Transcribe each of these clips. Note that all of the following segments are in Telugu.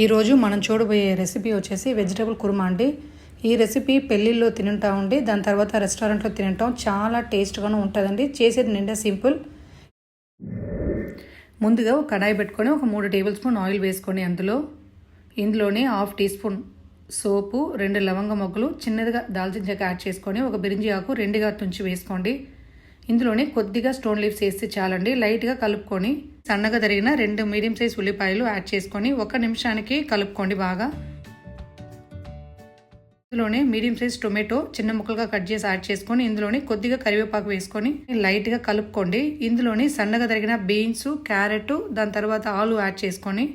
ఈరోజు మనం చూడబోయే రెసిపీ వచ్చేసి వెజిటబుల్ కుర్మా అండి. ఈ రెసిపీ పెళ్ళిళ్ళలో తింటా ఉండి దాని తర్వాత రెస్టారెంట్లో తింటాం. చాలా టేస్ట్గాను ఉంటుందండి. చేసేది నిండా సింపుల్. ముందుగా ఒక కడాయి పెట్టుకొని ఒక 3 టేబుల్ స్పూన్ ఆయిల్ వేసుకొని ఇందులోనే 1/2 టీ స్పూన్ సోపు, 2 లవంగ మొగ్గలు, చిన్నదిగా దాల్చిన చెక్క యాడ్ చేసుకొని ఒక బిరింజి ఆకు 2గా తుంచి వేసుకోండి. ఇందులోనే కొద్దిగా స్టోన్ లీవ్స్ వేస్తే చాలండి. లైట్గా కలుపుకొని సన్నగా తరిగిన 2 మీడియం సైజ్ ఉల్లిపాయలు యాడ్ చేసుకొని 1 నిమిషానికి కలుపుకోండి బాగా. ఇందులోనే మీడియం సైజ్ టొమాటో చిన్న ముక్కలుగా కట్ చేసి యాడ్ చేసుకొని ఇందులోనే కొద్దిగా కరివేపాకు వేసుకొని లైట్గా కలుపుకోండి. ఇందులోని సన్నగా తరిగిన బీన్స్, క్యారెట్, దాని తర్వాత ఆలు యాడ్ చేసుకొని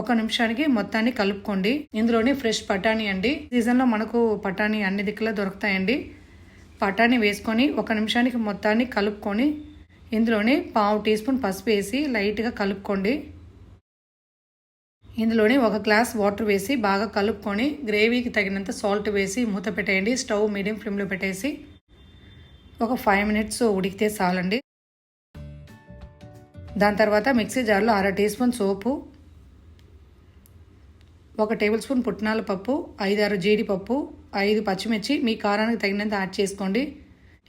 1 నిమిషానికి మొత్తాన్ని కలుపుకోండి. ఇందులోని ఫ్రెష్ బఠానీ అండి. సీజన్లో మనకు బఠానీ అన్ని దిక్కులా దొరుకుతాయండి. బఠానీ వేసుకొని 1 నిమిషానికి మొత్తాన్ని కలుపుకొని ఇందులోనే 1/2 టీ స్పూన్ పసుపు వేసి లైట్గా కలుపుకోండి. ఇందులోనే 1 గ్లాస్ వాటర్ వేసి బాగా కలుపుకొని గ్రేవీకి తగినంత సాల్ట్ వేసి మూత పెట్టేయండి. స్టవ్ మీడియం ఫ్లేమ్లో పెట్టేసి ఒక 5 మినిట్స్ ఉడికితే చాలండి. దాని తర్వాత మిక్సీ జార్లో 1/2 టీ స్పూన్ సోపు, 1 టేబుల్ స్పూన్ పుట్నాల పప్పు, 5-6 జీడిపప్పు, 5 పచ్చిమిర్చి మీ కారానికి తగినంత యాడ్ చేసుకోండి.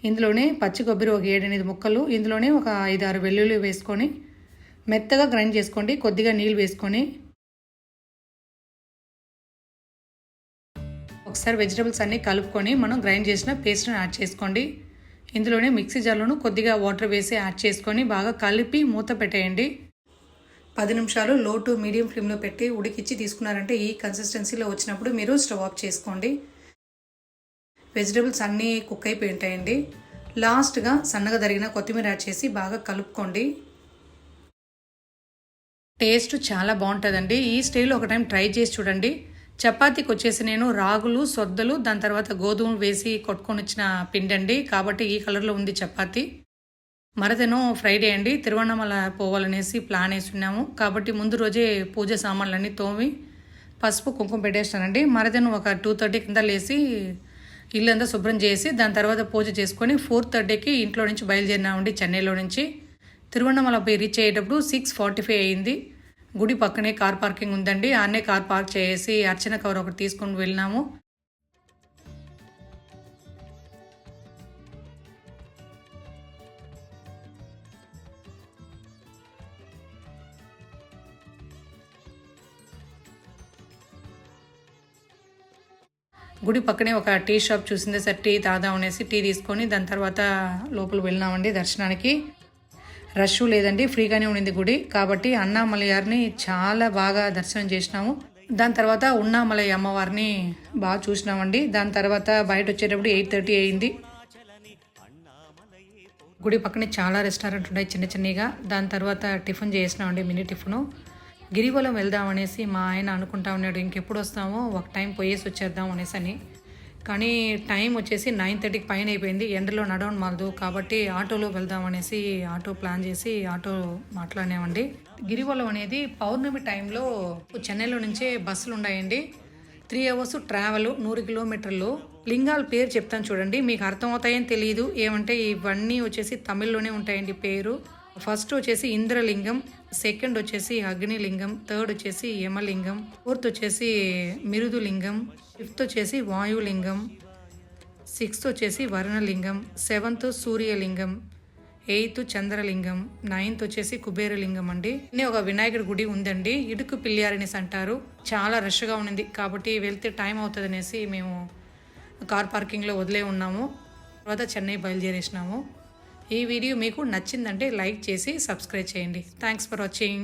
ఇందులోనే పచ్చి కొబ్బరి ఒక 7-8 ముక్కలు, ఇందులోనే ఒక 5-6 వెల్లుల్లి వేసుకొని మెత్తగా గ్రైండ్ చేసుకోండి. కొద్దిగా నీళ్ళు వేసుకొని ఒకసారి వెజిటబుల్స్ అన్నీ కలుపుకొని మనం గ్రైండ్ చేసిన పేస్ట్ని యాడ్ చేసుకోండి. ఇందులోనే మిక్సీ జార్లోనూ కొద్దిగా వాటర్ వేసి యాడ్ చేసుకొని బాగా కలిపి మూత పెట్టేయండి. 10 నిమిషాలు లో టు మీడియం ఫ్లేమ్లో పెట్టి ఉడికిచ్చి తీసుకున్నారంటే ఈ కన్సిస్టెన్సీలో వచ్చినప్పుడు మీరు స్టవ్ ఆఫ్ చేసుకోండి. వెజిటబుల్స్ అన్నీ కుక్ అయిపోయి ఉంటాయండి. లాస్ట్గా సన్నగా తరిగిన కొత్తిమీర యాడ్ చేసి బాగా కలుపుకోండి. టేస్ట్ చాలా బాగుంటుందండి. ఈ స్టైల్లో ఒక టైం ట్రై చేసి చూడండి. చపాతీకి వచ్చేసి నేను రాగులు, సొద్దలు, దాని తర్వాత గోధుమలు వేసి కొట్టుకొని వచ్చిన పిండి అండి. కాబట్టి ఈ కలర్లో ఉంది చపాతీ. మరదను ఫ్రైడే అండి. తిరువన్నమల పోవాలనేసి ప్లాన్ వేస్తున్నాము. కాబట్టి ముందు రోజే పూజ సామాన్లన్నీ తోమి పసుపు కుంకుమ పెట్టేస్తానండి. మరదను ఒక 2:30 కింద లేసి ఇల్లంతా శుభ్రం చేసి దాని తర్వాత పూజ చేసుకొని 4:30కి ఇంట్లో నుంచి బయలుదేరినామండి. చెన్నైలో నుంచి తిరువన్నమల పోయి రీచ్ అయ్యేటప్పుడు 6:45 అయింది. గుడి పక్కనే కార్ పార్కింగ్ ఉందండి. ఆన్నే కార్ పార్క్ చేసి అర్చన కవర్ ఒకటి తీసుకొని వెళ్ళినాము. గుడి పక్కనే ఒక టీ షాప్ చూసిందే సార్, టీ తాదాం అనేసి టీ తీసుకొని దాని తర్వాత లోపల వెళ్ళినామండి దర్శనానికి. రష్ లేదండి, ఫ్రీగానే ఉండింది గుడి. కాబట్టి అన్నామలయారిని చాలా బాగా దర్శనం చేసినాము. దాని తర్వాత ఉన్నామలై అమ్మవారిని బాగా చూసినామండి. దాని తర్వాత బయట వచ్చేటప్పుడు 8:30 అయింది. గుడి పక్కనే చాలా రెస్టారెంట్ ఉన్నాయి చిన్న చిన్నగా. దాని తర్వాత టిఫిన్ చేసినామండి, మినీ టిఫిను. గిరివలం వెళ్దామనేసి మా ఆయన అనుకుంటా ఉన్నాడు, ఇంకెప్పుడు వస్తామో ఒక టైం పోయేసి వచ్చేద్దాం అనేసి అని. కానీ టైం వచ్చేసి 9:30కి పైన అయిపోయింది. ఎండలో నడవడం మాలదు. కాబట్టి ఆటోలో వెళ్దామనేసి ఆటో ప్లాన్ చేసి ఆటో మాట్లాడినామండి. గిరివలం అనేది పౌర్ణమి టైంలో చెన్నైలో నుంచే బస్సులు ఉన్నాయండి. 3 అవర్స్ ట్రావెల్, 100 కిలోమీటర్లు. లింగాల పేరు చెప్తాను చూడండి, మీకు అర్థమవుతాయని తెలియదు. ఏమంటే ఇవన్నీ వచ్చేసి తమిళ్లోనే ఉంటాయండి పేరు. ఫస్ట్ వచ్చేసి ఇంద్రలింగం, సెకండ్ వచ్చేసి అగ్నిలింగం, థర్డ్ వచ్చేసి యమలింగం, ఫోర్త్ వచ్చేసి మిరుదులింగం, ఫిఫ్త్ వచ్చేసి వాయులింగం, 6th వచ్చేసి వరుణలింగం, 7th సూర్యలింగం, 8th చంద్రలింగం, 9th వచ్చేసి కుబేరలింగం అండి. ఒక వినాయకుడి గుడి ఉందండి, ఇడుకు పిల్లియారనేసి అంటారు. చాలా రష్గా ఉండింది కాబట్టి వెళ్తే టైం అవుతుంది అనేసి మేము కార్ పార్కింగ్లో వదిలే ఉన్నాము. తర్వాత చెన్నై బయలుదేరేసినాము. ఈ వీడియో మీకు నచ్చిందంటే లైక్ చేసి సబ్స్క్రైబ్ చేయండి. Thanks for watching.